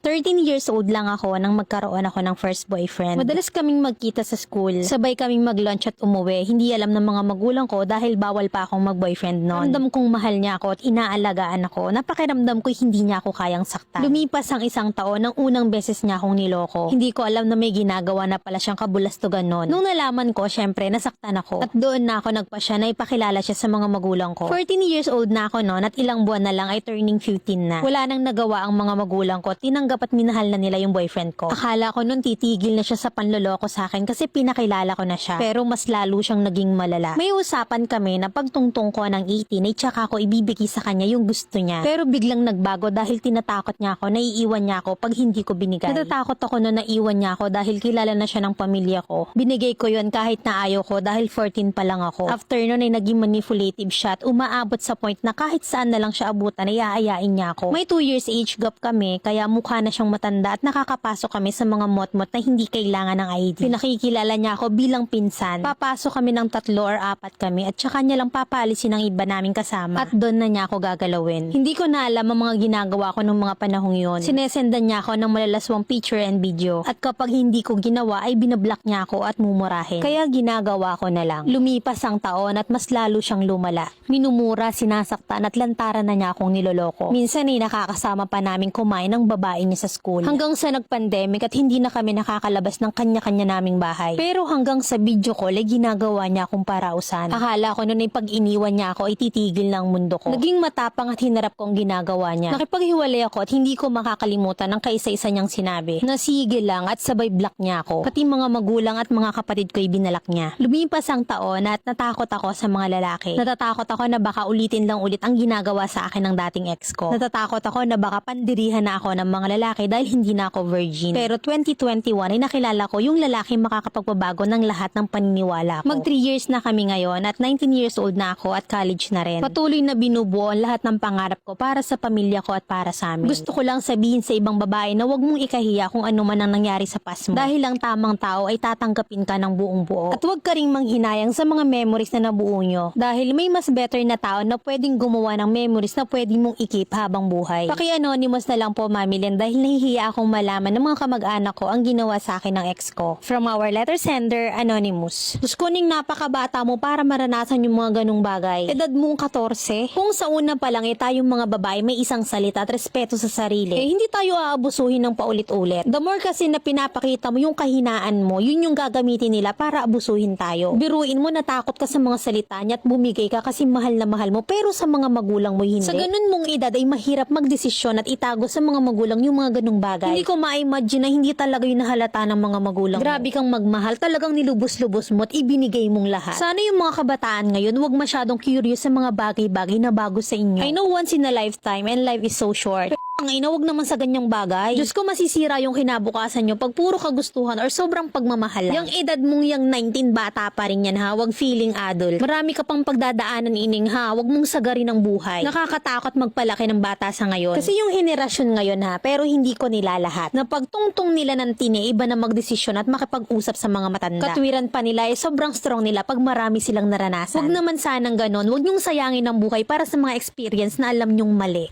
13 years old lang ako nang magkaroon ako ng first boyfriend. Madalas kaming magkita sa school. Sabay kaming mag-lunch at umuwi. Hindi alam ng mga magulang ko dahil bawal pa akong mag-boyfriend noon. Ramdam kong mahal niya ako at inaalagaan ako. Napakiramdam ko hindi niya ako kayang saktan. Lumipas ang isang taon nang unang beses niya akong niloko. Hindi ko alam na may ginagawa na pala siyang kabulastugan noon. Nung nalaman ko, syempre nasaktan ako. At doon na ako nagpasya na ipakilala siya sa mga magulang ko. 14 years old na ako noon at ilang buwan na lang ay turning 15 na. Wala nang nagawa ang mga magulang ko. Tinanggap at minahal na nila yung boyfriend ko. Akala ko nun titigil na siya sa panloloko sa akin kasi pinakilala ko na siya. Pero mas lalo siyang naging malala. May usapan kami na pagtungtong ko ng 18 ay tsaka ko ibibigay sa kanya yung gusto niya. Pero biglang nagbago dahil tinatakot niya ako na iiwan niya ako pag hindi ko binigay. Natatakot ako na naiwan niya ako dahil kilala na siya ng pamilya ko. Binigay ko yun kahit na ayaw ko dahil 14 pa lang ako. After nun ay naging manipulative siya at umaabot sa point na kahit saan na lang siya abutan ay aayain niya ako. May 2 years age gap kami kaya mukha na siyang matanda at nakakapasok kami sa mga mot-mot na hindi kailangan ng ID. Pinakikilala niya ako bilang pinsan. Papasok kami ng 3 or 4 kami at saka niya lang papalisin ang iba naming kasama. At doon na niya ako gagalawin. Hindi ko na alam ang mga ginagawa ko nung mga panahong yon. Sinesendan niya ako ng malalaswang picture and video. At kapag hindi ko ginawa ay binablock niya ako at mumurahin. Kaya ginagawa ko na lang. Lumipas ang taon at mas lalo siyang lumala. Minumura, sinasaktan at lantaran na niya akong niloloko. Minsan ay nakakasama pa namin kumain ng babae niya sa school. Hanggang sa nag-pandemic at hindi na kami nakakalabas ng kanya-kanya naming bahay. Pero hanggang sa video call ay ginagawa niya akong parausan. Akala ko noon ay pag iniwan niya ako ay titigil ng mundo ko. Naging matapang at hinarap ko ang ginagawa niya. Nakipaghiwalay ako at hindi ko makakalimutan ang kaisa-isa niyang sinabi. Nasigil lang at sabay block niya ako. Pati mga magulang at mga kapatid ko ay binalak niya. Lumipas ang taon at natakot ako sa mga lalaki. Natatakot ako na baka ulitin lang ulit ang ginagawa sa akin ng dating ex ko. Natatakot ako na baka pandirihan na ako ng mga lalaki dahil hindi na ako virgin. Pero 2021 ay nakilala ko yung lalaki makakapagpabago ng lahat ng paniniwala ko. Mag 3 years na kami ngayon at 19 years old na ako at college na rin. Patuloy na binubuo ang lahat ng pangarap ko para sa pamilya ko at para sa amin. Gusto ko lang sabihin sa ibang babae na wag mong ikahiya kung ano man ang nangyari sa past mo. Dahil ang tamang tao ay tatanggapin ka ng buong buo. At wag ka ring manghinayang sa mga memories na nabuo nyo. Dahil may mas better na tao na pwedeng gumawa ng memories na pwedeng mong ikip habang buhay. Paki-anonymous na lang po, Mami Len, dahil nahihiya akong malaman ng mga kamag-anak ko ang ginawa sa akin ng ex ko. From our letter sender, Anonymous. Diyos ko, ning napakabata mo para maranasan yung mga ganung bagay. Edad mong 14. Kung sa una pa lang tayong mga babae may isang salita at respeto sa sarili, hindi tayo aabusuhin ng paulit-ulit. The more kasi na pinapakita mo yung kahinaan mo, yun yung gagamitin nila para abusuhin tayo. Biruin mo, natakot ka sa mga salita niya at bumigay ka kasi mahal na mahal mo, pero sa mga magulang mo hindi. Sa ganun mong edad ay mahirap magdesisyon at itago sa mga magulang yung mga ganung bagay. Hindi ko ma-imagine na hindi talaga yung nahalata ng mga magulang Grabe kang magmahal, talagang nilubos-lubos mo at ibinigay mong lahat. Sana yung mga kabataan ngayon wag masyadong curious sa mga bagay-bagay na bago sa inyo. I know once in a lifetime and life is so short. Ang ina, wag naman sa ganyang bagay. Diyos ko, masisira yung kinabukasan nyo pag puro kagustuhan or sobrang pagmamahal. Yung edad mong yung 19 bata pa rin yan ha, wag feeling adult. Marami ka pang pagdadaanan ining ha, wag mong sagarin ang buhay. Nakakatakot magpalaki ng bata sa ngayon. Kasi yung henerasyon ngayon ha, pero hindi ko nilalahat. Na pagtungtong nila ng tine, iba na magdesisyon at makipag-usap sa mga matanda. Katwiran pa nila sobrang strong nila pag marami silang naranasan. Wag naman sanang ganon, wag nyong sayangin ang buhay para sa mga experience na alam nyong mali.